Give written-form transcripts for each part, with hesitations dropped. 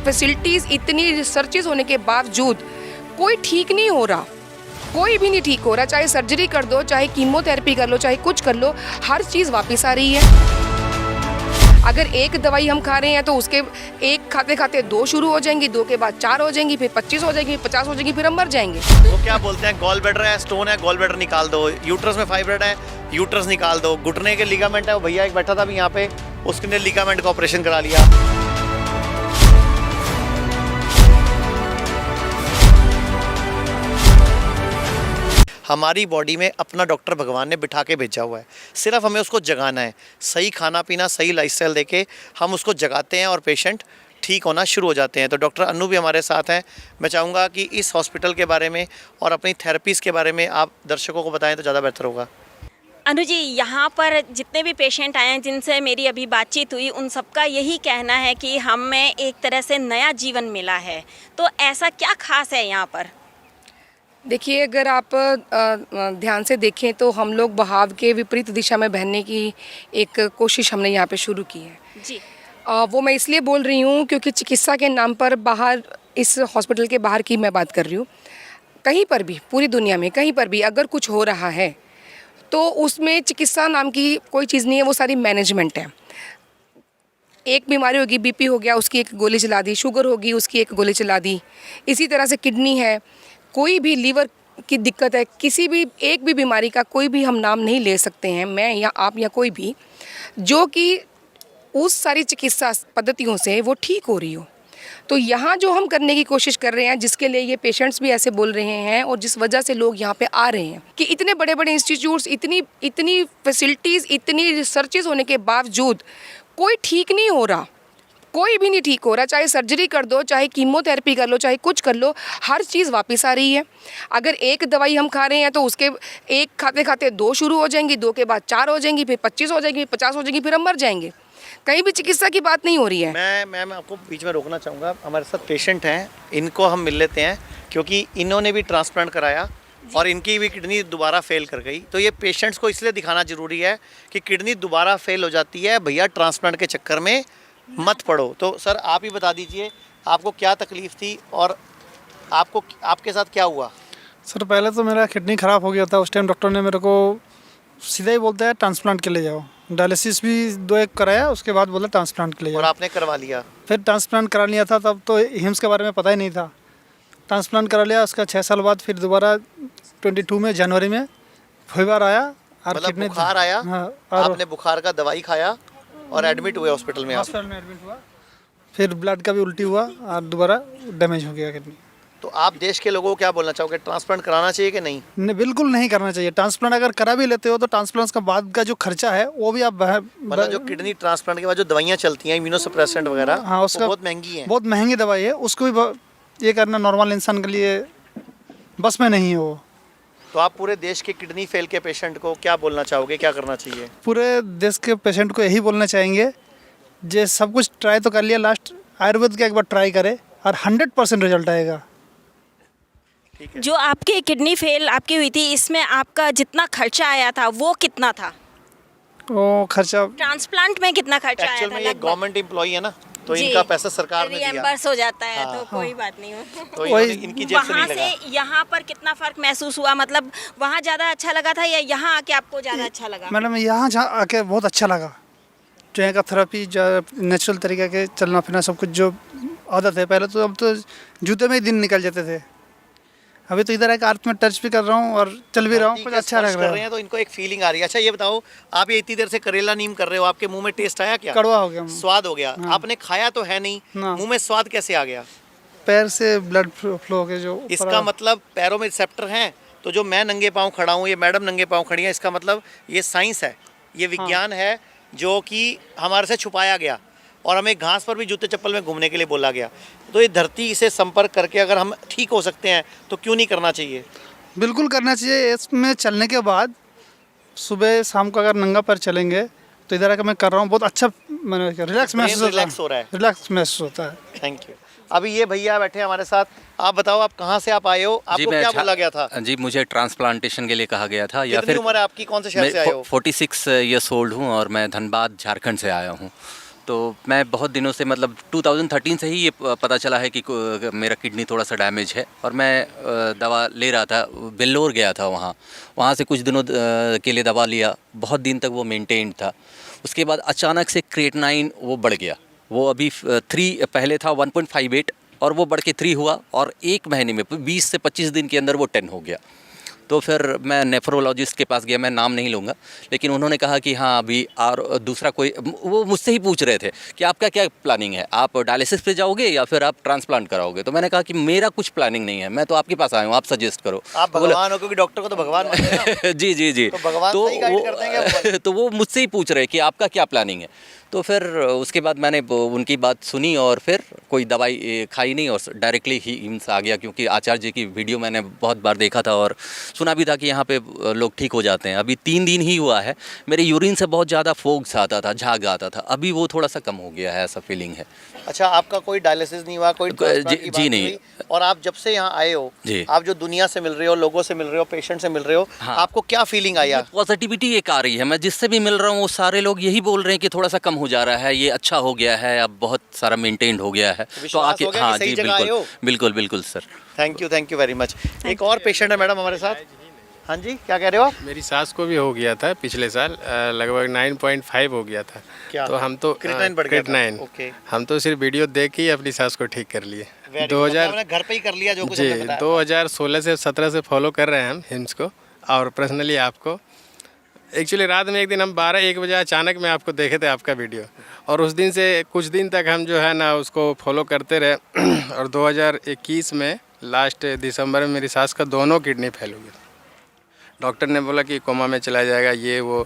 Facilities, इतनी researches होने के बावजूद कोई ठीक नहीं हो रहा, कोई भी नहीं ठीक हो रहा। चाहे सर्जरी कर दो, चाहे कीमोथेरेपी कर लो, चाहे कुछ कर लो, हर चीज़ वापस आ रही है। अगर एक दवाई हम खा रहे हैं तो उसके एक खाते खाते 2 शुरू हो जाएंगी, 2 के बाद 4 हो जाएंगी, फिर 25 हो जाएगी, 50 हो जाएगी, फिर हम मर जाएंगे। वो क्या बोलते हैं, गॉल ब्लैडर है, स्टोन है, गॉल ब्लैडर निकाल दो, यूट्रस में फाइब्रोइड है, यूट्रस निकाल दो, घुटने के लिगामेंट है, वो भैया एक बैठा था अभी यहाँ पे, उसने लिगामेंट का ऑपरेशन करा लिया। हमारी बॉडी में अपना डॉक्टर भगवान ने बिठा के भेजा हुआ है, सिर्फ हमें उसको जगाना है। सही खाना पीना, सही लाइफस्टाइल देके हम उसको जगाते हैं और पेशेंट ठीक होना शुरू हो जाते हैं। तो डॉक्टर अनु भी हमारे साथ हैं। मैं चाहूँगा कि इस हॉस्पिटल के बारे में और अपनी थेरेपीज़ के बारे में आप दर्शकों को बताएं तो ज़्यादा बेहतर होगा। अनु जी, यहाँ पर जितने भी पेशेंट आए हैं जिनसे मेरी अभी बातचीत हुई, उन सबका यही कहना है कि हमें एक तरह से नया जीवन मिला है। तो ऐसा क्या खास है यहाँ पर? देखिए, अगर आप ध्यान से देखें तो हम लोग बहाव के विपरीत दिशा में बहने की एक कोशिश हमने यहाँ पे शुरू की है जी। वो मैं इसलिए बोल रही हूँ क्योंकि चिकित्सा के नाम पर बाहर, इस हॉस्पिटल के बाहर की मैं बात कर रही हूँ, कहीं पर भी पूरी दुनिया में कहीं पर भी अगर कुछ हो रहा है तो उसमें चिकित्सा नाम की कोई चीज़ नहीं है, वो सारी मैनेजमेंट है। एक बीमारी होगी, बीपी हो गया, उसकी एक गोली चला दी, शुगर होगी, उसकी एक गोली चला दी। इसी तरह से किडनी है, कोई भी लीवर की दिक्कत है, किसी भी एक भी बीमारी का कोई भी हम नाम नहीं ले सकते हैं, मैं या आप या कोई भी, जो कि उस सारी चिकित्सा पद्धतियों से वो ठीक हो रही हो। तो यहाँ जो हम करने की कोशिश कर रहे हैं, जिसके लिए ये पेशेंट्स भी ऐसे बोल रहे हैं और जिस वजह से लोग यहाँ पे आ रहे हैं, कि इतने बड़े बड़े इंस्टीट्यूट्स, इतनी फैसिलिटीज़, इतनी रिसर्चेज होने के बावजूद कोई ठीक नहीं हो रहा, कोई भी नहीं ठीक हो रहा। चाहे सर्जरी कर दो, चाहे कीमोथेरेपी कर लो, चाहे कुछ कर लो, हर चीज़ वापस आ रही है। अगर एक दवाई हम खा रहे हैं तो उसके एक खाते खाते 2 शुरू हो जाएंगी, 2 के बाद 4 हो जाएंगी, फिर 25 हो जाएगी, 50 हो जाएगी, फिर हम मर जाएंगे। कहीं भी चिकित्सा की बात नहीं हो रही है। मैं आपको बीच में रोकना चाहूँगा। हमारे साथ पेशेंट हैं, इनको हम मिल लेते हैं क्योंकि इन्होंने भी ट्रांसप्लांट कराया और इनकी भी किडनी दोबारा फेल कर गई। तो ये पेशेंट्स को इसलिए दिखाना ज़रूरी है कि किडनी दोबारा फेल हो जाती है, भैया ट्रांसप्लांट के चक्कर में मत पड़ो। तो सर आप ही बता दीजिए, आपको क्या तकलीफ़ थी और आपके साथ क्या हुआ? सर पहले तो मेरा किडनी ख़राब हो गया था। उस टाइम डॉक्टर ने मेरे को सीधा ही बोलता है ट्रांसप्लांट के लिए जाओ। डायलिसिस भी 2-1 कराया, उसके बाद बोला ट्रांसप्लांट के लिए जाओ। और आपने करवा लिया? फिर ट्रांसप्लांट करा लिया था, तब तो हिम्स के बारे में पता ही नहीं था। ट्रांसप्लांट करा लिया, उसका 6 साल बाद फिर दोबारा 22 में जनवरी में फीवर आया और मतलब किडनी बुखार आया। हाँ, और आपने बुखार का दवाई खाया और एडमिट हुए हॉस्पिटल में? हॉस्पिटल में एडमिट हुआ। फिर ब्लड का भी उल्टी हुआ और दोबारा डैमेज हो गया किडनी। तो आप देश के लोगों को क्या बोलना चाहोगे, ट्रांसप्लांट कराना चाहिए कि नहीं? नहीं, बिल्कुल नहीं करना चाहिए। ट्रांसप्लांट अगर करा भी लेते हो तो ट्रांसप्लांट का बाद का जो खर्चा है वो भी आप मतलब जो किडनी ट्रांसप्लांट के बाद जो दवाइयाँ चलती हैं, इम्यूनोसप्रेसेंट वगैरह, हाँ, उसका बहुत महंगी है। बहुत महंगी दवाई है, उसको भी ये करना नॉर्मल इंसान के लिए बस में नहीं है वो। तो आप पूरे देश के किडनी फेल के पेशेंट को क्या बोलना चाहोगे, क्या करना चाहिए? पूरे देश के पेशेंट को यही बोलना चाहेंगे, जे सब कुछ ट्राई तो कर लिया, लास्ट आयुर्वेद का एक बार ट्राई करे और 100% रिजल्ट आएगा। ठीक है। जो आपकी किडनी फेल आपकी हुई थी, इसमें आपका जितना खर्चा आया था वो कितना था? वो खर्चा ट्रांसप्लांट में कितना खर्चा आया एक्चुअल था? में ये लगभग? गवर्नमेंट एम्प्लॉई है ना, तो जी। इनका पैसा सरकार ने दिया, रिएम्बर्स हो जाता है। हाँ। तो कोई बात नहीं हो। तो इनकी जेब से वहाँ नहीं से लगा। यहाँ पर कितना फर्क महसूस हुआ? मतलब वहाँ ज़्यादा अच्छा लगा था या यहाँ आके आपको ज़्यादा अच्छा लगा? मैडम यहाँ आके बहुत अच्छा लगा। जो यहाँ का थेरेपी, जो नेचुरल तरीके के चलना फिरना, सब कुछ जो आदत है, पहले तो अब तो जूते में ही दिन निकल जाते थे, अभी तो इधर एक आर्थ में टच भी कर रहा हूँ और चल भी रहा हूँ, कुछ अच्छा लग रहा है। तो इनको एक फीलिंग आ रही है। अच्छा ये बताओ, आप ये इतनी देर से करेला नीम कर रहे हो, आपके मुंह में टेस्ट आया क्या? कड़वा हो गया, स्वाद हो गया। हाँ। आपने खाया तो है नहीं, ना। मुंह में स्वाद कैसे आ गया? पैर से ब्लड फ्लो के जो इसका मतलब पैरों में रिसेप्टर हैं। तो जो मैं नंगे पाँव खड़ा हूँ, ये मैडम नंगे पाँव खड़ी है, इसका मतलब ये साइंस है, ये विज्ञान है जो कि हमारे से छुपाया गया और हमें घास पर भी जूते चप्पल में घूमने के लिए बोला गया। तो ये धरती से संपर्क करके अगर हम ठीक हो सकते हैं तो क्यों नहीं करना चाहिए? बिल्कुल करना चाहिए। इसमें चलने के बाद सुबह शाम को अगर नंगा पैर चलेंगे तो इधर आकर मैं कर रहा हूँ, बहुत अच्छा मैंने रिलैक्स महसूस होता है। रिलैक्स हो रहा है। रिलैक्स महसूस होता है। Thank you. अभी ये भैया बैठे हमारे साथ, आप बताओ आप कहाँ से आप आए हो, आपको क्या बोला गया था? जी, मुझे ट्रांसप्लांटेशन के लिए कहा गया था। या कितनी फिर उम्र है आपकी, कौन से शहर से आए हो? 46 ईयर्स ओल्ड हूँ और मैं धनबाद झारखंड से आया हूँ। तो मैं बहुत दिनों से मतलब 2013 से ही ये पता चला है कि मेरा किडनी थोड़ा सा डैमेज है, और मैं दवा ले रहा था, वेल्लोर गया था, वहाँ से कुछ दिनों के लिए दवा लिया, बहुत दिन तक वो मेंटेन था। उसके बाद अचानक से क्रिएटिनिन वो बढ़ गया, वो अभी 3 पहले था 1.58 और वो बढ़ के 3 हुआ, और 1 महीने में 20 से 25 दिन के अंदर वो 10 हो गया। तो फिर मैं नेफ्रोलॉजिस्ट के पास गया, मैं नाम नहीं लूँगा, लेकिन उन्होंने कहा कि हाँ अभी और दूसरा कोई, वो मुझसे ही पूछ रहे थे कि आपका क्या प्लानिंग है, आप डायलिसिस पे जाओगे या फिर आप ट्रांसप्लांट कराओगे। तो मैंने कहा कि मेरा कुछ प्लानिंग नहीं है, मैं तो आपके पास आया हूँ, आप सजेस्ट करो। आप तो बोला, भगवान हो, क्योंकि डॉक्टर को तो भगवान मानते हैं ना। जी जी जी। तो भगवान सही गाइड करते हैं क्या? तो वो मुझसे ही पूछ रहे कि आपका क्या प्लानिंग है। तो फिर उसके बाद मैंने उनकी बात सुनी और फिर कोई दवाई खाई नहीं और डायरेक्टली ही एम्स आ गया, क्योंकि आचार्य जी की वीडियो मैंने बहुत बार देखा था और सुना भी था कि यहाँ पे लोग ठीक हो जाते हैं। अभी 3 दिन ही हुआ है, मेरे यूरिन से बहुत ज़्यादा फोग्स आता था, झाग आता था, अभी वो थोड़ा सा कम हो गया है, ऐसा फीलिंग है। अच्छा, आपका कोई डायलिसिस नहीं हुआ, कोई ट्रांसप्लांट की बात जी नहीं नहीं। हुई? और आप जब से यहाँ आए हो, जी। आप जो दुनिया से मिल रहे हो, लोगों से मिल रहे हो, पेशेंट से मिल रहे हो, हाँ। आपको क्या फीलिंग आया? पॉजिटिविटी एक आ रही है, मैं जिससे भी मिल रहा हूँ वो सारे लोग यही बोल रहे हैं कि थोड़ा सा कम हो जा रहा है, ये अच्छा हो गया है, अब बहुत सारा मेंटेन्ड हो गया है। तो विश्वास आके हो गया कि हाँ सही जी, जगह आए बिल्कुल हो? बिल्कुल बिल्कुल sir. Thank you very much. एक और पेशेंट है मैडम हमारे साथ। हाँ जी, क्या कह रहे हो आप? मेरी सास को भी हो गया था पिछले साल, लगभग 9.5 हो गया था। क्या? तो हम तो क्रिएटिनिन बढ़ गया था? क्रिएटिनिन। ओके। हम तो सिर्फ वीडियो देख के ही अपनी सास को ठीक कर लिए। Very good। मतलब आपने घर पे ही कर लिया जो कुछ जी हमने बताया था। 2016 से 17 से फॉलो कर रहे हैं हम हिम्स को, और पर्सनली आपको एक्चुअली रात में एक दिन हम 12-1 बजे अचानक में आपको देखे थे, आपका वीडियो, और उस दिन से कुछ दिन तक हम जो है ना उसको फॉलो करते रहे। और 2021 में लास्ट दिसंबर में मेरी सास का दोनों किडनी फेल हो गया। डॉक्टर ने बोला कि कोमा में चला जाएगा, ये वो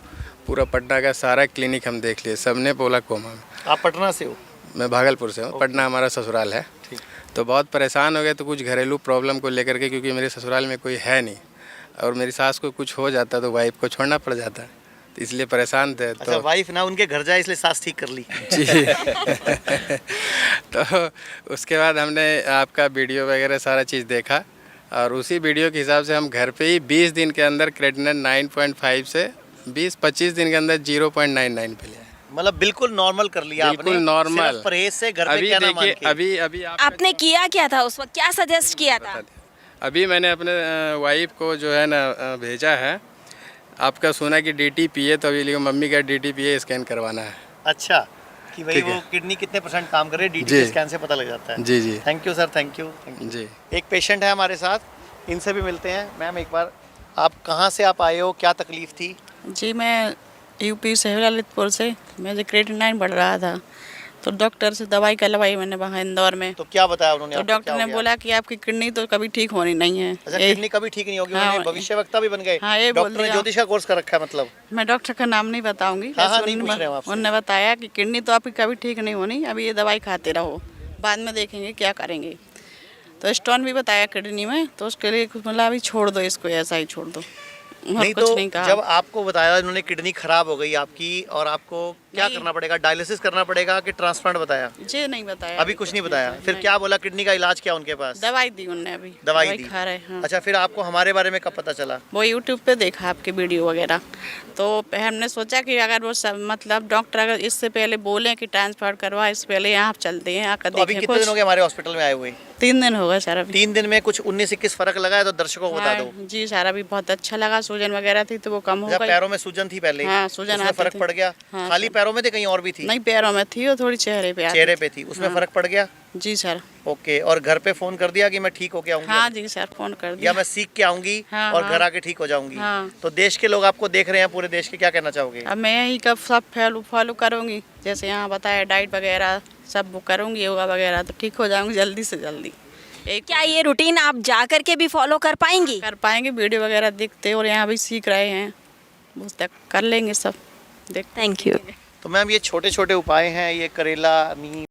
पूरा पटना का सारा क्लिनिक हम देख लिए, सब ने बोला कोमा में। आप पटना से हो? मैं भागलपुर से हूँ, पटना हमारा ससुराल है। तो बहुत परेशान हो गए, तो कुछ घरेलू प्रॉब्लम को लेकर के, क्योंकि मेरे ससुराल में कोई है नहीं, और मेरी सास को कुछ हो जाता तो वाइफ को छोड़ना पड़ जाता, तो इसलिए परेशान थे। अच्छा, तो वाइफ ना उनके घर जाए इसलिए सास ठीक कर ली। जी। तो उसके बाद हमने आपका वीडियो वगैरह सारा चीज़ देखा, और उसी वीडियो के हिसाब से हम घर पे ही 20 दिन के अंदर क्रिएटिनिन 9.5 से 20-25 दिन के अंदर 0.99 पे लिया। मतलब बिल्कुल नॉर्मल कर लिया बिल्कुल आपने, नॉर्मल। सिर्फ परहेज से घर पे अभी क्या ना मान देखिए, के। अभी आपने किया क्या था उस वक्त, क्या सजेस्ट किया था? अभी मैंने अपने वाइफ को जो है ना भेजा है, आपका सुना कि DTPA, तो अभी लिखो मम्मी का DTPA स्कैन करवाना है। अच्छा, कि भाई ठीक वो है। किडनी कितने % काम कर रही है, जी। DTPA स्कैन से पता लग जाता है। जी जी thank you sir, thank you जी। एक पेशेंट है हमारे साथ, इनसे भी मिलते हैं। मैम, एक बार आप कहाँ से आप आए हो, क्या तकलीफ थी? जी, मैं यूपी से ललितपुर से, मुझे क्रिएटिनिन बढ़ रहा था, तो डॉक्टर से दवाई करवाई मैंने वहाँ इंदौर में। तो क्या बताया उन्होंने तो आपको, डॉक्टर क्या हो ने गया? बोला कि आपकी किडनी तो कभी ठीक होनी नहीं है। अच्छा, ये- किडनी कभी ठीक नहीं होगी? हाँ, उन्होंने भविष्यवक्ता भी बन गए? हाँ, ये बोल डॉक्टर ने दिया। ज्योतिष का कोर्स कर रखा है मतलब? मैं डॉक्टर का नाम नहीं बताऊंगी। हाँ, वैसे नहीं पूछ रहे हम आपसे। उन्होंने बताया कि किडनी तो आपकी कभी ठीक नहीं होनी, अभी ये दवाई खाते रहो, बाद में देखेंगे क्या करेंगे। तो स्टोन भी बताया किडनी में, तो उसके लिए कुछ मतलब अभी छोड़ दो इसको, ऐसा ही छोड़ दो, और नहीं, कुछ तो नहीं कहा। जब आपको बताया इन्होंने किडनी खराब हो गई आपकी, और आपको क्या नहीं। करना पड़ेगा, डायलिसिस करना पड़ेगा कि ट्रांसप्लांट बताया? जी नहीं बताया, अभी कुछ नहीं बताया। फिर नहीं। क्या बोला, किडनी का इलाज क्या उनके पास? दवाई दी उनने, अभी दवाई दी। खा रहे हैं। हाँ। अच्छा, फिर आपको हमारे बारे में कब पता चला? वो यूट्यूब पे देखा आपके वीडियो वगैरह, तो हमने सोचा कि अगर वो सब मतलब डॉक्टर अगर इससे पहले बोलें कि ट्रांसफर करवा, इससे पहले यहाँ चलते हैं, आकर तो अभी देखें। कितने दिन हो गए हमारे हॉस्पिटल में आए हुए? 3 दिन हो गए सर अभी। 3 दिन में कुछ 19-21 फर्क लगा है तो दर्शकों को बता हाँ, दो। जी सर, अभी बहुत अच्छा लगा, सूजन वगैरह थी तो वो कम हो जब गई। पैरों में सूजन थी पहले, हाँ, सूजन उसमें आती फर्क थी। पड़ गया? हाँ, खाली सर। पैरों में थी, कहीं और भी थी? नहीं, पैरों में थी और थोड़ी चेहरे पे आती चेहरे पे थी, उसमें हाँ। फर्क पड़ गया? जी सर। ओके, और घर पे फोन कर दिया कि मैं ठीक होके आऊंगी? हाँ जी सर, फोन कर या दिया। मैं सीख के आऊंगी हाँ, और हाँ। घर आके ठीक हो जाऊंगी? हाँ। तो देश के लोग आपको देख रहे हैं, पूरे देश के, क्या कहना चाहोगे? अब मैं यही कब सब फॉलो करूँगी, जैसे यहाँ बताया डाइट वगैरह सब वो करूँगी, योगा वगैरह, तो ठीक हो जाऊँगी जल्दी से जल्दी। एक क्या ये रूटीन आप जा कर के भी फॉलो कर पाएंगी? कर पाएंगे, वीडियो वगैरह देखते और यहाँ भी सीख रहे हैं, उस तक कर लेंगे सब। देख थैंक यू। तो मैम, ये छोटे छोटे उपाय हैं, ये करेला, नीम,